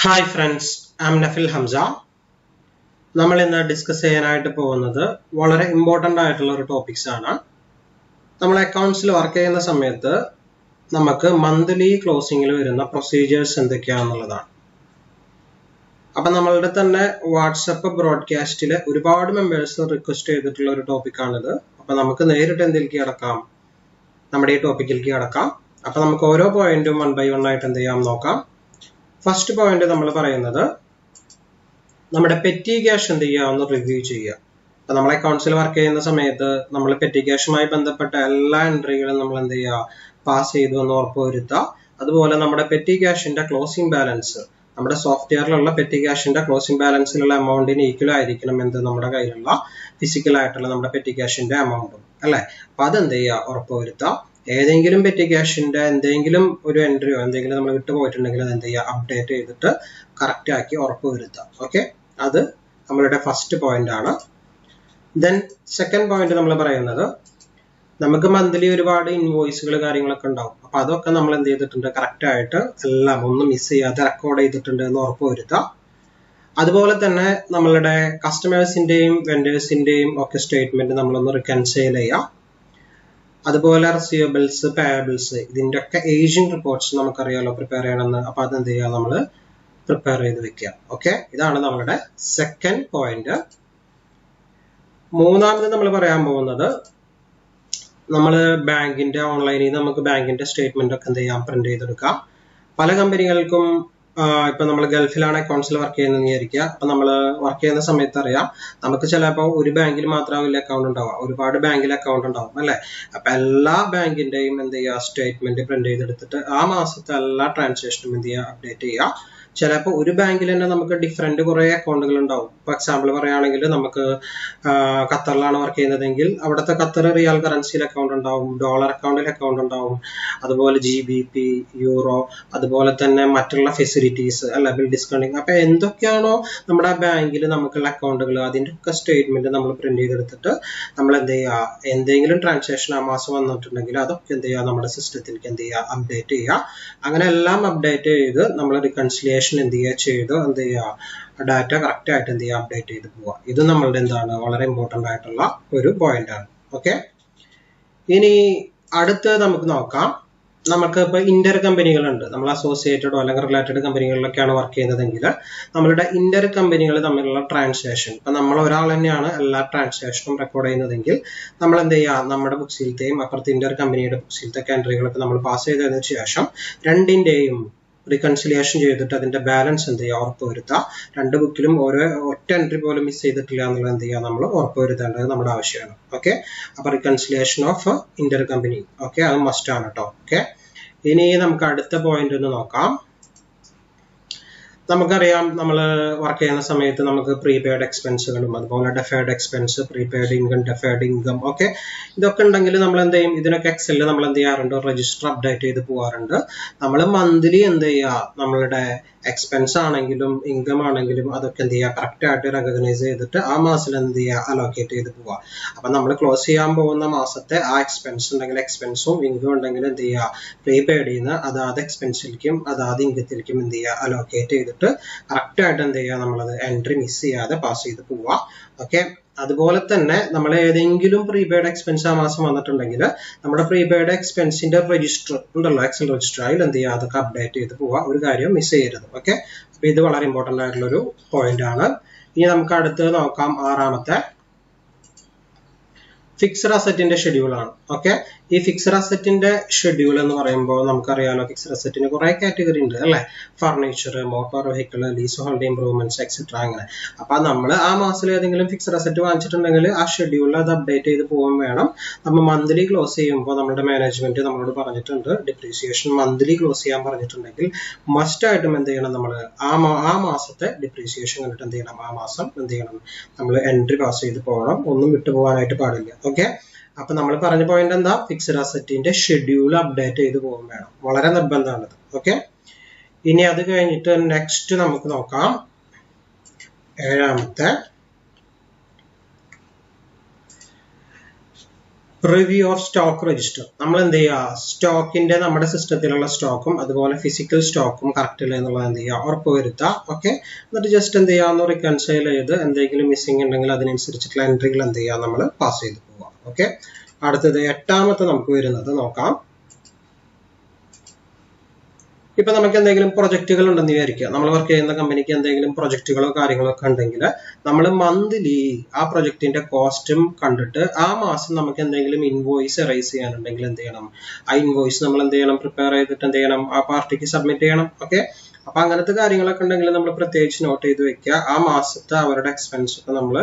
Hi friends, I'm Nafil Hamza. നമ്മൾ ഇന്ന് discuss ചെയ്യാനായിട്ട് പോകുന്നത് വളരെ ഇമ്പോർട്ടന്റ് ആയിട്ടുള്ള ഒരു ടോപ്പിക്സ് ആണ്. നമ്മൾ അക്കൗണ്ട്സിൽ വർക്ക് ചെയ്യുന്ന സമയത്ത് നമുക്ക് മന്ത്ലി ക്ലോസിംഗിൽ വരുന്ന പ്രൊസീജിയേഴ്സ് എന്തൊക്കെയാണെന്നുള്ളതാണ്. അപ്പം നമ്മളുടെ തന്നെ വാട്സപ്പ് ബ്രോഡ്കാസ്റ്റിൽ ഒരുപാട് മെമ്പേഴ്സ് റിക്വസ്റ്റ് ചെയ്തിട്ടുള്ള ഒരു ടോപ്പിക്കാണിത്. അപ്പം നമുക്ക് നേരിട്ട് എന്തിലേക്ക് കിടക്കാം, നമ്മുടെ ഈ ടോപ്പിക്കിലേക്ക് കിടക്കാം. അപ്പം നമുക്ക് ഓരോ പോയിന്റും 1 by 1 ആയിട്ട് എന്ത് ചെയ്യാം നോക്കാം. ഫസ്റ്റ് പോയിന്റ് നമ്മൾ പറയുന്നത് നമ്മുടെ പെറ്റി ക്യാഷ് എന്ത് ചെയ്യുക ഒന്ന് റിവ്യൂ ചെയ്യുക. അപ്പം നമ്മൾ അക്കൗണ്ട്സിൽ വർക്ക് ചെയ്യുന്ന സമയത്ത് നമ്മൾ പെറ്റി ക്യാഷുമായി ബന്ധപ്പെട്ട എല്ലാ എൻട്രികളും നമ്മൾ എന്ത് ചെയ്യുക പാസ് ചെയ്തു എന്ന് ഉറപ്പുവരുത്തുക. അതുപോലെ നമ്മുടെ പെറ്റി ക്യാഷിന്റെ ക്ലോസിംഗ് ബാലൻസ് നമ്മുടെ സോഫ്റ്റ്വെയറിലുള്ള പെറ്റി ക്യാഷിന്റെ ക്ലോസിംഗ് ബാലൻസിലുള്ള എമൗണ്ടിന് ഈക്വൽ ആയിരിക്കണം എന്ത് നമ്മുടെ കയ്യിലുള്ള ഫിസിക്കൽ ആയിട്ടുള്ള നമ്മുടെ പെറ്റി ക്യാഷിന്റെ എമൗണ്ടും അല്ലേ. അപ്പം അതെന്ത് ചെയ്യുക ഉറപ്പുവരുത്തുക. ഏതെങ്കിലും പെറ്റി ക്യാഷിന്റെ എന്തെങ്കിലും ഒരു എൻട്രിയോ എന്തെങ്കിലും നമ്മൾ വിട്ടുപോയിട്ടുണ്ടെങ്കിൽ അത് എന്ത് ചെയ്യുക അപ്ഡേറ്റ് ചെയ്തിട്ട് കറക്റ്റ് ആക്കി ഉറപ്പുവരുത്തുക. ഓക്കെ, അത് നമ്മളുടെ ഫസ്റ്റ് പോയിന്റ് ആണ്. ദെൻ സെക്കൻഡ് പോയിന്റ് നമ്മൾ പറയുന്നത് നമുക്ക് മന്ത്ലി ഒരുപാട് ഇൻവോയ്സുകൾ കാര്യങ്ങളൊക്കെ ഉണ്ടാവും. അപ്പൊ അതൊക്കെ നമ്മൾ എന്ത് ചെയ്തിട്ടുണ്ട് കറക്റ്റ് ആയിട്ട് എല്ലാം ഒന്നും മിസ് ചെയ്യാതെ റെക്കോർഡ് ചെയ്തിട്ടുണ്ട് എന്ന് ഉറപ്പുവരുത്തുക. അതുപോലെ തന്നെ നമ്മളുടെ കസ്റ്റമേഴ്സിന്റെയും വെൻഡേഴ്സിന്റെയും ഒക്കെ സ്റ്റേറ്റ്മെന്റ് നമ്മളൊന്ന് റിക്കൺസൈൽ ചെയ്യുക. അതുപോലെ റിസീവബിൾസ്, പേയബിൾസ് ഇതിന്റെ ഒക്കെ ഏജിംഗ് റിപ്പോർട്ട്സ് നമുക്കറിയാലോ പ്രിപ്പയർ ചെയ്യണമെന്ന്. അപ്പൊ അതെന്ത് ചെയ്യുക നമ്മൾ പ്രിപ്പയർ ചെയ്ത് വെക്കുക. ഓക്കെ, ഇതാണ് നമ്മുടെ സെക്കൻഡ് പോയിന്റ്. മൂന്നാമത് നമ്മൾ പറയാൻ പോകുന്നത് നമ്മൾ ബാങ്കിന്റെ ഓൺലൈനിൽ നമുക്ക് ബാങ്കിന്റെ സ്റ്റേറ്റ്മെന്റ് ഒക്കെ എന്ത് ചെയ്യാം പ്രിന്റ് ചെയ്തെടുക്കാം. പല കമ്പനികൾക്കും ഇപ്പൊ നമ്മൾ ഗൾഫിലാണ് അക്കൗണ്ട്സിൽ വർക്ക് ചെയ്യുന്നതെന്ന് വിചാരിക്കുക. അപ്പൊ നമ്മൾ വർക്ക് ചെയ്യുന്ന സമയത്ത് അറിയാം നമുക്ക് ചിലപ്പോൾ ഒരു ബാങ്കിൽ മാത്രമാവില്ല അക്കൗണ്ട് ഉണ്ടാവുക, ഒരുപാട് ബാങ്കിൽ അക്കൗണ്ട് ഉണ്ടാവും അല്ലെ. അപ്പൊ എല്ലാ ബാങ്കിന്റെയും എന്ത് ചെയ്യുക സ്റ്റേറ്റ്മെന്റ് പ്രിന്റ് ചെയ്തെടുത്തിട്ട് ആ മാസത്തെ എല്ലാ ട്രാൻസാക്ഷനും എന്ത് ചെയ്യുക അപ്ഡേറ്റ് ചെയ്യുക. ചിലപ്പോൾ ഒരു ബാങ്കിൽ തന്നെ നമുക്ക് ഡിഫറെന്റ് കുറെ അക്കൗണ്ടുകൾ ഉണ്ടാവും. ഫോർ എക്സാമ്പിൾ പറയുകയാണെങ്കിൽ നമുക്ക് ഖത്തറിലാണ് വർക്ക് ചെയ്യുന്നതെങ്കിൽ അവിടുത്തെ ഖത്തർ റിയാൽ കറൻസിയിൽ അക്കൗണ്ട് ഉണ്ടാവും, ഡോളർ അക്കൗണ്ടിൽ അക്കൗണ്ട് ഉണ്ടാവും, അതുപോലെ GBP, യൂറോ, അതുപോലെ തന്നെ മറ്റുള്ള ഫെസിലിറ്റീസ് അല്ല ബിൽ ഡിസ്കൗണ്ടിങ്. അപ്പൊ എന്തൊക്കെയാണോ നമ്മുടെ ബാങ്കിൽ നമുക്കുള്ള അക്കൗണ്ടുകൾ അതിന്റെ ഒക്കെ സ്റ്റേറ്റ്മെന്റ് നമ്മൾ പ്രിന്റ് ചെയ്തെടുത്തിട്ട് നമ്മൾ എന്ത് ചെയ്യുക എന്തെങ്കിലും ട്രാൻസാക്ഷൻ ആ മാസം വന്നിട്ടുണ്ടെങ്കിൽ അതൊക്കെ എന്ത് ചെയ്യുക നമ്മുടെ സിസ്റ്റത്തിലേക്ക് എന്ത് ചെയ്യുക അപ്ഡേറ്റ് ചെയ്യുക. അങ്ങനെ എല്ലാം അപ്ഡേറ്റ് ചെയ്ത് നമ്മൾ റിക്കൺസിലിയേഷൻ എന്ത് ചെയ്യുക ചെയ്ത് എന്ത് ചെയ്യുക ഡാറ്റ കറക്റ്റ് ആയിട്ട് എന്ത് ചെയ്യുക അപ്ഡേറ്റ് ചെയ്ത് പോവുക. ഇത് നമ്മളുടെ എന്താണ് വളരെ ഇമ്പോർട്ടന്റ് ആയിട്ടുള്ള ഒരു പോയിന്റ് ആണ്. ഓക്കെ, ഇനി അടുത്ത് നമുക്ക് നോക്കാം. നമുക്ക് ഇപ്പൊ ഇന്റർ കമ്പനികളുണ്ട്, നമ്മൾ അസോസിയേറ്റഡോ അല്ലെങ്കിൽ റിലേറ്റഡ് കമ്പനികളിലൊക്കെയാണ് വർക്ക് ചെയ്യുന്നതെങ്കിൽ നമ്മളുടെ ഇന്റർ കമ്പനികൾ തമ്മിലുള്ള ട്രാൻസാക്ഷൻ ഇപ്പൊ നമ്മൾ ഒരാൾ തന്നെയാണ് എല്ലാ ട്രാൻസാക്ഷനും റെക്കോർഡ് ചെയ്യുന്നതെങ്കിൽ നമ്മൾ എന്ത് ചെയ്യുക നമ്മുടെ ബുക്സിലത്തെയും അപ്പുറത്തെ ഇന്റർ കമ്പനിയുടെ ബുക്സിലത്തെ എൻട്രികളൊക്കെ നമ്മൾ പാസ് ചെയ്തതിനു ശേഷം രണ്ടിന്റെയും റിക്കൺസിലിയേഷൻ ചെയ്തിട്ട് അതിന്റെ ബാലൻസ് എന്ത് ചെയ്യുക ഉറപ്പുവരുത്തുക. രണ്ട് ബുക്കിലും ഒറ്റ എൻട്രി പോലും മിസ് ചെയ്തിട്ടില്ല എന്നുള്ളത് എന്ത് ചെയ്യുക നമ്മൾ ഉറപ്പുവരുത്തേണ്ടത് നമ്മുടെ ആവശ്യമാണ്. ഓക്കെ, അപ്പൊ reconciliation of Inter company okay അത് മസ്റ്റ് ആണ് കേട്ടോ. ഓക്കെ, ഇനി നമുക്ക് അടുത്ത പോയിന്റ് ഒന്ന് നോക്കാം. നമുക്കറിയാം നമ്മൾ വർക്ക് ചെയ്യുന്ന സമയത്ത് നമുക്ക് പ്രീപെയ്ഡ് എക്സ്പെൻസുകളും അതുപോലെ deferred expense, prepaid income, deferred income okay ഇതൊക്കെ ഉണ്ടെങ്കിൽ നമ്മൾ എന്ത് ചെയ്യും ഇതിനൊക്കെ എക്സലിൽ നമ്മൾ എന്ത് ചെയ്യാറുണ്ട് രജിസ്റ്റർ അപ്ഡേറ്റ് ചെയ്ത് പോകാറുണ്ട്. നമ്മൾ മന്ത്ലി എന്ത് ചെയ്യുക നമ്മളുടെ എക്സ്പെൻസ് ആണെങ്കിലും ഇൻകം ആണെങ്കിലും അതൊക്കെ എന്ത് ചെയ്യുക കറക്റ്റ് ആയിട്ട് റെക്കഗ്നൈസ് ചെയ്തിട്ട് ആ മാസം എന്ത് ചെയ്യുക അലോക്കേറ്റ് ചെയ്ത് പോവുക. അപ്പൊ നമ്മൾ ക്ലോസ് ചെയ്യാൻ പോകുന്ന മാസത്തെ ആ എക്സ്പെൻസ് ഉണ്ടെങ്കിൽ എക്സ്പെൻസും ഇൻകം ഉണ്ടെങ്കിൽ എന്ത് ചെയ്യുക പ്രീപെയ്ഡ് ചെയ്യുന്ന അതാത് എക്സ്പെൻസിലേക്കും അതാത് ഇൻകത്തിലേക്കും എന്ത് ചെയ്യുക അലോക്കേറ്റ് ചെയ്തിട്ട് കറക്റ്റ് ആയിട്ട് എന്ത് ചെയ്യുക നമ്മളത് എൻട്രി മിസ് ചെയ്യാതെ പാസ് ചെയ്ത് പോവുക. ഓക്കെ, അതുപോലെ തന്നെ നമ്മൾ ഏതെങ്കിലും പ്രീപെയ്ഡ് എക്സ്പെൻസ് ആ മാസം വന്നിട്ടുണ്ടെങ്കിൽ നമ്മുടെ പ്രീപെയ്ഡ് എക്സ്പെൻസിന്റെ രജിസ്റ്റർ ഉണ്ടല്ലോ എക്സൽ രജിസ്റ്റർ അതിൽ എന്ത് ചെയ്യുക അതൊക്കെ അപ്ഡേറ്റ് ചെയ്ത് പോവുക, ഒരു കാര്യം മിസ് ചെയ്യരുത്. ഓക്കെ, അപ്പൊ ഇത് വളരെ ഇമ്പോർട്ടന്റ് ആയിട്ടുള്ള ഒരു പോയിന്റ് ആണ്. ഇനി നമുക്ക് അടുത്ത് നോക്കാം ആറാമത്തെ ഫിക്സഡ് അസറ്റിന്റെ ഷെഡ്യൂൾ ആണ്. ഓക്കെ, ഈ ഫിക്സഡ് അസറ്റിന്റെ ഷെഡ്യൂൾ എന്ന് പറയുമ്പോൾ നമുക്കറിയാലോ ഫിക്സഡ് അസറ്റിന് കുറെ കാറ്റഗറി ഉണ്ട് അല്ലെ. Furniture, motor vehicle, lease hold improvements etcetera അങ്ങനെ. അപ്പൊ നമ്മൾ ആ മാസത്തിൽ ഏതെങ്കിലും ഫിക്സഡ് അസറ്റ് വാങ്ങിച്ചിട്ടുണ്ടെങ്കിൽ ആ ഷെഡ്യൂളിൽ അത് അപ്ഡേറ്റ് ചെയ്ത് പോകും വേണം. നമ്മൾ മന്ത്ലി ക്ലോസ് ചെയ്യുമ്പോൾ നമ്മുടെ മാനേജ്മെന്റ് നമ്മളോട് പറഞ്ഞിട്ടുണ്ട് ഡിപ്രീസിയേഷൻ മന്ത്ലി ക്ലോസ് ചെയ്യാൻ പറഞ്ഞിട്ടുണ്ടെങ്കിൽ മസ്റ്റ് ആയിട്ടും എന്ത് ചെയ്യണം നമ്മൾ ആ മാസത്തെ ഡിപ്രീസിയേഷൻ കണ്ടിട്ട് എന്ത് ചെയ്യണം ആ മാസം എന്ത് ചെയ്യണം നമ്മൾ എൻട്രി പാസ് ചെയ്ത് പോകണം, ഒന്നും വിട്ടുപോകാനായിട്ട് പാടില്ല. ഓക്കെ, അപ്പൊ നമ്മൾ പറഞ്ഞ പോയിന്റ് എന്താ ഫിക്സഡ് അസറ്റിന്റെ ഷെഡ്യൂൾ അപ്ഡേറ്റ് ചെയ്ത് പോകും വേണം, വളരെ നിർബന്ധമാണത്. ഓക്കെ, ഇനി അത് കഴിഞ്ഞിട്ട് നെക്സ്റ്റ് നമുക്ക് നോക്കാം ഏഴാമത്തെ റിവ്യൂ ഓഫ് സ്റ്റോക്ക് രജിസ്റ്റർ. നമ്മൾ എന്ത് ചെയ്യുക, സ്റ്റോക്കിന്റെ നമ്മുടെ സിസ്റ്റത്തിലുള്ള സ്റ്റോക്കും അതുപോലെ ഫിസിക്കൽ സ്റ്റോക്കും കറക്റ്റ് അല്ലേ എന്നുള്ളത് എന്ത് ചെയ്യുക, ഉറപ്പ് വരുത്തുക. ഓക്കെ, എന്നിട്ട് ജസ്റ്റ് എന്ത് ചെയ്യുക, ഒന്ന് റിക്കൺസൈൽ ചെയ്ത് എന്തെങ്കിലും മിസ്സിംഗ് ഉണ്ടെങ്കിൽ അതിനനുസരിച്ചിട്ടുള്ള എൻട്രികൾ എന്ത് ചെയ്യുക, നമ്മൾ പാസ് ചെയ്ത് പോവുക. ഓക്കെ, അടുത്തത് 8ാമത്തെ നമുക്ക് വരുന്നത് നോക്കാം. ഇപ്പൊ നമുക്ക് എന്തെങ്കിലും പ്രൊജക്റ്റുകൾ ഉണ്ടെന്ന് വിചാരിക്കുക, നമ്മൾ വർക്ക് ചെയ്യുന്ന കമ്പനിക്ക് എന്തെങ്കിലും പ്രൊജക്റ്റുകളോ കാര്യങ്ങളോ ഒക്കെ ഉണ്ടെങ്കിൽ നമ്മൾ മന്ത്ലി ആ പ്രൊജക്ടിന്റെ കോസ്റ്റും കണ്ടിട്ട് ആ മാസം നമുക്ക് എന്തെങ്കിലും ഇൻവോയ്സ് റൈസ് ചെയ്യാനുണ്ടെങ്കിൽ എന്ത് ചെയ്യണം, ആ ഇൻവോയ്സ് നമ്മൾ എന്ത് ചെയ്യണം, പ്രിപ്പയർ ചെയ്തിട്ട് എന്ത് ചെയ്യണം, ആ പാർട്ടിക്ക് സബ്മിറ്റ് ചെയ്യണം. ഓക്കെ, അപ്പൊ അങ്ങനത്തെ കാര്യങ്ങളൊക്കെ ഉണ്ടെങ്കിൽ നമ്മൾ പ്രത്യേകിച്ച് നോട്ട് ചെയ്ത് വെക്കുക. ആ മാസത്തെ അവരുടെ എക്സ്പെൻസ് ഒക്കെ നമ്മൾ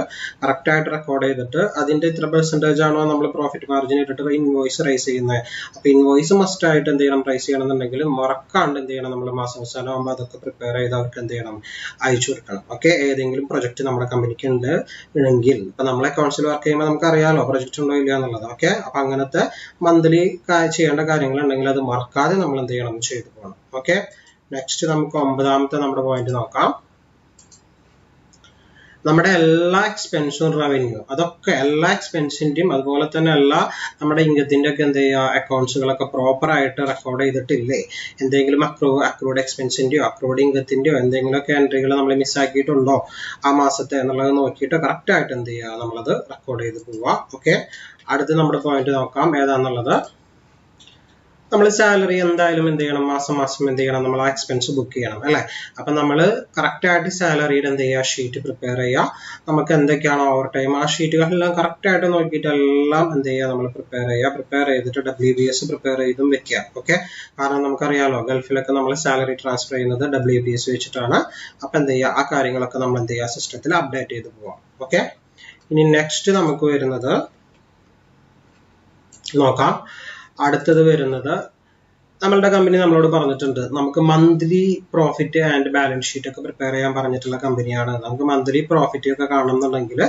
കറക്റ്റ് ആയിട്ട് റെക്കോർഡ് ചെയ്തിട്ട് അതിന്റെ ഇത്ര പെർസെന്റേജ് ആണോ നമ്മൾ പ്രോഫിറ്റ് മാർജിൻ ഇട്ടിട്ട് ഇൻവോയ്സ് റൈസ് ചെയ്യുന്നത്. അപ്പൊ ഇൻവോയ്സ് മസ്റ്റ് ആയിട്ട് എന്ത് ചെയ്യണം, റൈസ് ചെയ്യണമെന്നുണ്ടെങ്കിൽ മറക്കാണ്ട് എന്ത് ചെയ്യണം, നമ്മൾ മാസാവസാനം ആകുമ്പോൾ അതൊക്കെ പ്രിപ്പയർ ചെയ്ത് അവർക്ക് എന്ത് ചെയ്യണം, അയച്ചു കൊടുക്കണം. ഓക്കെ, ഏതെങ്കിലും പ്രൊജക്ട് നമ്മുടെ കമ്പനിക്ക് ഉണ്ട് എങ്കിൽ, ഇപ്പൊ നമ്മളെ അക്കൗണ്ട്സിൽ വർക്ക് ചെയ്യുമ്പോൾ നമുക്ക് അറിയാലോ പ്രൊജക്ട് ഉണ്ടോ ഇല്ല എന്നുള്ളത്. ഓക്കെ, അപ്പൊ അങ്ങനത്തെ മന്ത്ലി ചെയ്യേണ്ട കാര്യങ്ങൾ ഉണ്ടെങ്കിൽ അത് മറക്കാതെ നമ്മൾ എന്ത് ചെയ്യണം, ചെയ്തു പോകണം. ഓക്കെ, നെക്സ്റ്റ് നമുക്ക് 9ാമത്തെ നമ്മുടെ പോയിന്റ് നോക്കാം. നമ്മുടെ എല്ലാ എക്സ്പെൻസും റവന്യൂ അതൊക്കെ എല്ലാ എക്സ്പെൻസിന്റെയും അതുപോലെ തന്നെ എല്ലാ നമ്മുടെ ഇൻകത്തിന്റെ ഒക്കെ എന്ത് ചെയ്യുക, അക്കൗണ്ട്സുകളൊക്കെ പ്രോപ്പർ ആയിട്ട് റെക്കോർഡ് ചെയ്തിട്ടില്ലേ, എന്തെങ്കിലും അക്രൂഡ് എക്സ്പെൻസിന്റെയോ അക്രൂഡ് ഇൻകത്തിന്റെയോ എന്തെങ്കിലുമൊക്കെ എൻട്രികൾ നമ്മൾ മിസ്സാക്കിയിട്ടുണ്ടോ ആ മാസത്തെ എന്നുള്ളത് നോക്കിയിട്ട് കറക്റ്റ് ആയിട്ട് എന്ത് ചെയ്യുക, നമ്മളത് റെക്കോർഡ് ചെയ്ത് പോവുക. ഓക്കെ, അടുത്ത് നമ്മുടെ പോയിന്റ് നോക്കാം ഏതാന്നുള്ളത്. നമ്മൾ സാലറി എന്തായാലും എന്ത് ചെയ്യണം, മാസം മാസം എന്ത് ചെയ്യണം, നമ്മൾ ആ എക്സ്പെൻസ് ബുക്ക് ചെയ്യണം അല്ലെ. അപ്പൊ നമ്മൾ കറക്റ്റ് ആയിട്ട് സാലറിയുടെ എന്ത് ചെയ്യുക, ഷീറ്റ് പ്രിപ്പയർ ചെയ്യുക. നമുക്ക് എന്തൊക്കെയാണോ ഓവർ ടൈം ആ ഷീറ്റുകളെല്ലാം കറക്റ്റ് ആയിട്ട് നോക്കിയിട്ട് എല്ലാം എന്ത് ചെയ്യുക, നമ്മൾ പ്രിപ്പയർ ചെയ്യുക. പ്രിപ്പയർ ചെയ്തിട്ട് WBS പ്രിപ്പയർ ചെയ്തും വെക്കുക. ഓക്കെ, കാരണം നമുക്കറിയാലോ ഗൾഫിലൊക്കെ നമ്മൾ സാലറി ട്രാൻസ്ഫർ ചെയ്യുന്നത് WBS വെച്ചിട്ടാണ്. അപ്പൊ എന്ത് ചെയ്യുക, ആ കാര്യങ്ങളൊക്കെ നമ്മൾ എന്ത് ചെയ്യുക, സിസ്റ്റത്തിൽ അപ്ഡേറ്റ് ചെയ്ത് പോവാം. ഓക്കെ, ഇനി നെക്സ്റ്റ് നമുക്ക് വരുന്നത് നോക്കാം. അടുത്തത് വരുന്നത് നമ്മളുടെ കമ്പനി നമ്മളോട് പറഞ്ഞിട്ടുണ്ട് നമുക്ക് monthly profit and balance sheet ഒക്കെ പ്രിപ്പയർ ചെയ്യാൻ പറഞ്ഞിട്ടുള്ള കമ്പനിയാണ്. നമുക്ക് മന്ത്ലി പ്രോഫിറ്റ് ഒക്കെ കാണണമെന്നുണ്ടെങ്കിൽ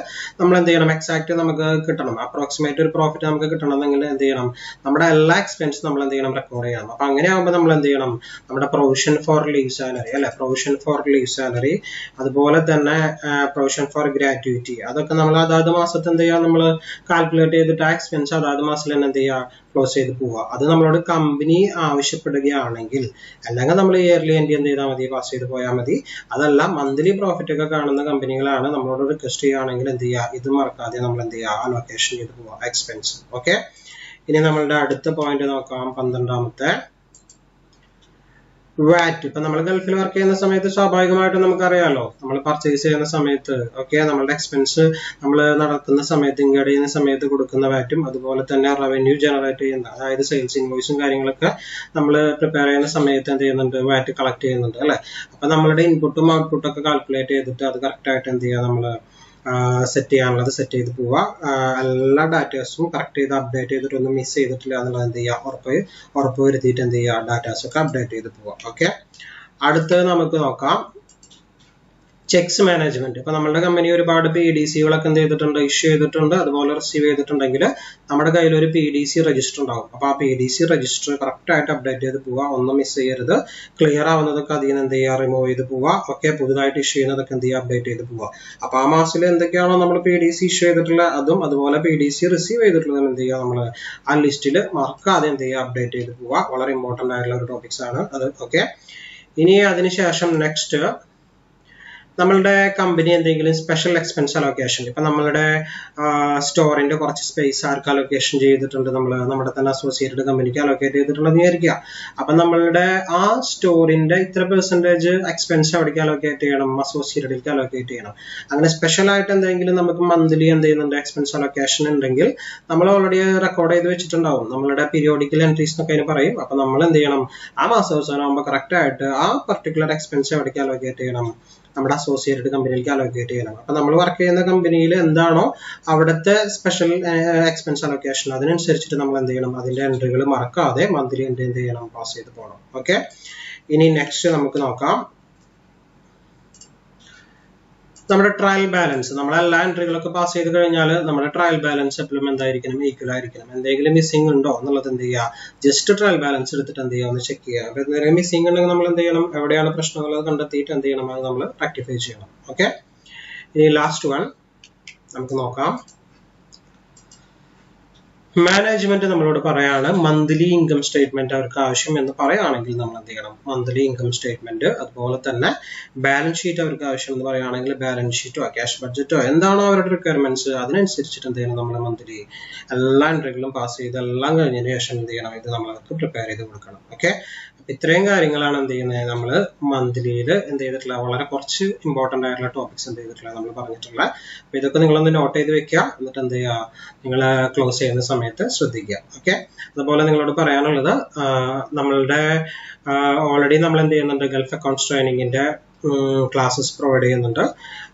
നമ്മൾ എന്ത് ചെയ്യണം, എക്സാക്ട് നമുക്ക് കിട്ടണം, അപ്രോക്സിമേറ്റ് ഒരു പ്രോഫിറ്റ് നമുക്ക് കിട്ടണമെന്നെങ്കിൽ എന്ത് ചെയ്യണം, നമ്മുടെ എല്ലാ എക്സ്പെൻസും നമ്മൾ എന്ത് ചെയ്യണം, റെക്കോർഡ് ചെയ്യണം. അപ്പൊ അങ്ങനെ ആകുമ്പോൾ നമ്മൾ എന്ത് ചെയ്യണം, നമ്മുടെ പ്രൊവിഷൻ ഫോർ ലീവ് സാലറി അല്ലെ, പ്രൊവിഷൻ ഫോർ ലീവ് സാലറി അതുപോലെ തന്നെ പ്രൊവിഷൻ ഫോർ ഗ്രാറ്റുവിറ്റി അതൊക്കെ നമ്മൾ അതാത് മാസത്തെ എന്ത് ചെയ്യുക, നമ്മൾ കാൽക്കുലേറ്റ് ചെയ്തിട്ട് ആ എക്സ്പെൻസ് അതാത് മാസത്തിൽ തന്നെ എന്ത് ചെയ്യുക, ക്ലോസ് ചെയ്ത് പോവുക. അത് നമ്മളോട് കമ്പനി ആവശ്യപ്പെടുകയാണെങ്കിൽ, അല്ലെങ്കിൽ നമ്മൾ ഇയർലി എൻട്രി എന്ത് ചെയ്താൽ മതി, പാസ് ചെയ്ത് പോയാൽ മതി. അതല്ല മന്ത്ലി പ്രോഫിറ്റ് ഒക്കെ കാണുന്ന കമ്പനികളാണ് നമ്മളോട് റിക്വസ്റ്റ് ചെയ്യുകയാണെങ്കിൽ എന്ത് ചെയ്യുക, ഇത് മറക്കാതെ നമ്മൾ എന്ത് ചെയ്യുക, അലോക്കേഷൻ ചെയ്ത് പോവുക എക്സ്പെൻസ്. ഓക്കെ, ഇനി നമ്മളുടെ അടുത്ത പോയിന്റ് നോക്കാം, 12ാമത്തെ വാറ്റ്. ഇപ്പൊ നമ്മൾ ഗൾഫിൽ വർക്ക് ചെയ്യുന്ന സമയത്ത് സ്വാഭാവികമായിട്ടും നമുക്കറിയാലോ, നമ്മൾ പർച്ചേസ് ചെയ്യുന്ന സമയത്ത് ഓക്കെ നമ്മളുടെ എക്സ്പെൻസ് നമ്മൾ നടക്കുന്ന സമയത്ത് ഇൻകേർഡ് ചെയ്യുന്ന സമയത്ത് കൊടുക്കുന്ന വാറ്റും അതുപോലെ തന്നെ റവന്യൂ ജനറേറ്റ് ചെയ്യുന്ന അതായത് സെയിൽസ് ഇൻവോയ്സും കാര്യങ്ങളൊക്കെ നമ്മൾ പ്രിപ്പയർ ചെയ്യുന്ന സമയത്ത് എന്ത് ചെയ്യുന്നുണ്ട്, വാറ്റ് കളക്ട് ചെയ്യുന്നുണ്ട് അല്ലെ. അപ്പൊ നമ്മളുടെ ഇൻപുട്ടും ഔട്ട്പുട്ടും ഒക്കെ കാൽക്കുലേറ്റ് ചെയ്തിട്ട് അത് കറക്റ്റ് ആയിട്ട് എന്ത് ചെയ്യുക, നമ്മൾ സെറ്റ് ചെയ്യാനുള്ളത് സെറ്റ് ചെയ്ത് പോവുക. എല്ലാ ഡാറ്റാസും കറക്റ്റ് ചെയ്ത് അപ്ഡേറ്റ് ചെയ്തിട്ട് ഒന്നും മിസ് ചെയ്തിട്ടില്ല എന്നുള്ളത് എന്ത് ചെയ്യുക, ഉറപ്പ് വരുത്തിയിട്ട് എന്ത് ചെയ്യുക, ഡാറ്റാസ് ഒക്കെ അപ്ഡേറ്റ് ചെയ്ത് പോവുക. ഓക്കെ, അടുത്തത് നമുക്ക് നോക്കാം ചെക്സ് മാനേജ്മെന്റ്. ഇപ്പൊ നമ്മുടെ കമ്പനി ഒരുപാട് PDCകളൊക്കെ എന്ത് ചെയ്തിട്ടുണ്ട്, ഇഷ്യൂ ചെയ്തിട്ടുണ്ട്. അതുപോലെ റിസീവ് ചെയ്തിട്ടുണ്ടെങ്കിൽ നമ്മുടെ കയ്യിൽ ഒരു PDC രജിസ്റ്റർ ഉണ്ടാവും. അപ്പൊ ആ PDC രജിസ്റ്റർ കറക്റ്റ് ആയിട്ട് അപ്ഡേറ്റ് ചെയ്ത് പോവുക, ഒന്നും മിസ് ചെയ്യരുത്. ക്ലിയർ ആവുന്നതൊക്കെ അതിൽ നിന്ന് എന്ത് ചെയ്യുക, റിമൂവ് ചെയ്ത് പോവുക. ഓക്കെ, പുതുതായിട്ട് ഇഷ്യൂ ചെയ്യുന്നതൊക്കെ എന്ത് ചെയ്യുക, അപ്ഡേറ്റ് ചെയ്ത് പോവുക. അപ്പൊ ആ മാസത്തിൽ എന്തൊക്കെയാണോ നമ്മൾ PDC ഇഷ്യൂ ചെയ്തിട്ടുള്ള അതും അതുപോലെ PDC റിസീവ് ചെയ്തിട്ടുള്ളതും എന്ത് ചെയ്യുക, നമ്മൾ ആ ലിസ്റ്റിൽ മറക്കാതെ എന്ത് ചെയ്യുക, അപ്ഡേറ്റ് ചെയ്ത് പോവുക. വളരെ ഇമ്പോർട്ടന്റ് ആയിട്ടുള്ള ഒരു ടോപ്പിക്സ് ആണ് അത്. ഓക്കെ, ഇനി അതിനുശേഷം നെക്സ്റ്റ് നമ്മളുടെ കമ്പനി എന്തെങ്കിലും സ്പെഷ്യൽ എക്സ്പെൻസ് അലോക്കേഷൻ, ഇപ്പൊ നമ്മളുടെ സ്റ്റോറിന്റെ കുറച്ച് സ്പേസ് ആർക്ക് അലോക്കേഷൻ ചെയ്തിട്ടുണ്ട്, നമ്മൾ നമ്മുടെ തന്നെ അസോസിയേറ്റഡ് കമ്പനിക്ക് അലോക്കേറ്റ് ചെയ്തിട്ടുണ്ടെന്ന് വിചാരിക്കുക. അപ്പൊ നമ്മളുടെ ആ സ്റ്റോറിന്റെ ഇത്ര പെർസെന്റേജ് എക്സ്പെൻസ് എവിടേക്ക് അലോക്കേറ്റ് ചെയ്യണം, അസോസിയേറ്റഡിലേക്ക് അലോക്കേറ്റ് ചെയ്യണം. അങ്ങനെ സ്പെഷ്യൽ ആയിട്ട് എന്തെങ്കിലും നമുക്ക് മന്ത്ലി എന്ത് ചെയ്യുന്നുണ്ട്, എക്സ്പെൻസ് അലോക്കേഷൻ ഉണ്ടെങ്കിൽ നമ്മൾ ഓൾറെഡി റെക്കോർഡ് ചെയ്ത് വെച്ചിട്ടുണ്ടാവും, നമ്മളുടെ പീരിയോഡിക്കൽ എൻട്രീസ് എന്നൊക്കെ അതിന് പറയും. അപ്പൊ നമ്മൾ എന്ത് ചെയ്യണം, ആ മാസം അവസാനം ആകുമ്പോൾ കറക്റ്റ് ആയിട്ട് ആ പർട്ടിക്കുലർ എക്സ്പെൻസ് എവിടേക്ക് അലോക്കേറ്റ് ചെയ്യണം, നമ്മുടെ അസോസിയേറ്റഡ് കമ്പനിയിലേക്ക് അലോക്കേറ്റ് ചെയ്യണം. അപ്പൊ നമ്മൾ വർക്ക് ചെയ്യുന്ന കമ്പനിയിൽ എന്താണോ അവിടുത്തെ സ്പെഷ്യൽ എക്സ്പെൻസ് അലോക്കേഷൻ അതിനനുസരിച്ചിട്ട് നമ്മൾ എന്ത് ചെയ്യണം, അതിന്റെ എൻട്രികൾ മറക്കാതെ മന്ത്ലി എൻട്രി എന്ത് ചെയ്യണം, പാസ് ചെയ്ത് പോകണം. ഓക്കെ, ഇനി നെക്സ്റ്റ് നമുക്ക് നോക്കാം നമ്മുടെ ട്രയൽ ബാലൻസ്. നമ്മൾ എല്ലാ എൻട്രികളൊക്കെ പാസ് ചെയ്ത് കഴിഞ്ഞാൽ നമ്മുടെ ട്രയൽ ബാലൻസ് എപ്പോഴും എന്തായിരിക്കണം, ഈക്വൽ ആയിരിക്കണം. എന്തെങ്കിലും മിസ്സിംഗ് ഉണ്ടോ എന്നുള്ളത് എന്ത് ചെയ്യുക, ജസ്റ്റ് ട്രയൽ ബാലൻസ് എടുത്തിട്ട് എന്ത് ചെയ്യുക, ഒന്ന് ചെക്ക് ചെയ്യുക. അപ്പൊ എന്തെങ്കിലും മിസ്സിംഗ് ഉണ്ടെങ്കിൽ നമ്മൾ എന്ത് ചെയ്യണം, എവിടെയാണ് പ്രശ്നങ്ങൾ കണ്ടെത്തിയിട്ട് എന്ത് ചെയ്യണം, അത് നമ്മൾ റെക്ടിഫൈ ചെയ്യണം. ഓക്കെ, ഇനി ലാസ്റ്റ് വൺ നമുക്ക് നോക്കാം. മാനേജ്മെന്റ് നമ്മളോട് പറയാണ് മന്ത്ലി ഇൻകം സ്റ്റേറ്റ്മെന്റ് അവർക്ക് ആവശ്യം എന്ന് പറയുകയാണെങ്കിൽ നമ്മൾ എന്ത് ചെയ്യണം? മന്ത്ലി ഇൻകം സ്റ്റേറ്റ്മെന്റ്, അതുപോലെ തന്നെ ബാലൻസ് ഷീറ്റ് അവർക്ക് ആവശ്യം എന്ന് പറയുകയാണെങ്കിൽ ബാലൻസ് ഷീറ്റോ ക്യാഷ് ബഡ്ജറ്റോ എന്താണോ അവരുടെ റിക്വയർമെന്റ്സ് അതിനനുസരിച്ചിട്ട് എന്ത് ചെയ്യണം? നമ്മൾ മന്ത്ലി എല്ലാ എൻട്രികളും പാസ് ചെയ്ത് എല്ലാം കഴിഞ്ഞതിന് ശേഷം എന്ത് ചെയ്യണം? ഇത് നമ്മൾ അവർക്ക് പ്രിപ്പയർ ചെയ്ത് കൊടുക്കണം. ഓക്കെ, അപ്പൊ ഇത്രയും കാര്യങ്ങളാണ് എന്ത് ചെയ്യുന്നത്? നമ്മൾ മന്ത്ലിയിൽ എന്ത് ചെയ്തിട്ടുള്ള വളരെ കുറച്ച് ഇമ്പോർട്ടന്റ് ആയിട്ടുള്ള ടോപ്പിക്സ് എന്ത് ചെയ്തിട്ടുള്ള നമ്മൾ പറഞ്ഞിട്ടുള്ള. അപ്പൊ ഇതൊക്കെ നിങ്ങളൊന്ന് നോട്ട് ചെയ്ത് വെക്കുക, എന്നിട്ട് എന്ത് ചെയ്യുക? നിങ്ങൾ ക്ലോസ് ചെയ്യുന്ന സമയത്ത് ശ്രദ്ധിക്കുക. ഓക്കെ, അതുപോലെ നിങ്ങളോട് പറയാനുള്ളത്, നമ്മളുടെ ഓൾറെഡി നമ്മൾ എന്ത് ചെയ്യുന്നുണ്ട്? ഗൾഫ് അക്കൗണ്ട്സ് ട്രെയിനിങ്ങിന്റെ ക്ലാസ്സസ് പ്രൊവൈഡ് ചെയ്യുന്നുണ്ട്.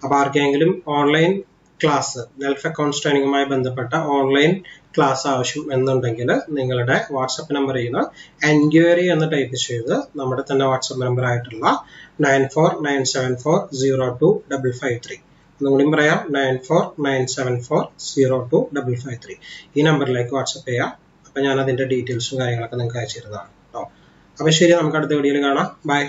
അപ്പൊ ആർക്കെങ്കിലും ഓൺലൈൻ ക്ലാസ്, ഗൾഫ് അക്കൗണ്ട്സ് ട്രെയിനിങ്ങുമായി ബന്ധപ്പെട്ട ഓൺലൈൻ ക്ലാസ് ആവശ്യം എന്നുണ്ടെങ്കിൽ നിങ്ങളുടെ വാട്സപ്പ് നമ്പർ ചെയ്യുന്ന എൻക്വയറി എന്ന് ടൈപ്പ് ചെയ്ത് നമ്മുടെ തന്നെ വാട്സപ്പ് നമ്പർ ആയിട്ടുള്ള 9497402553, ഒന്നുകൂടിയും പറയാം, 9497402553 ഈ നമ്പറിലേക്ക് വാട്സപ്പ് ചെയ്യാം. അപ്പൊ ഞാൻ അതിന്റെ ഡീറ്റെയിൽസും കാര്യങ്ങളൊക്കെ നിങ്ങൾക്ക് അയച്ചു തരുന്നതാണ് കേട്ടോ. അപ്പൊ ശരി, നമുക്ക് അടുത്ത വീഡിയോയിൽ കാണാം. ബൈ.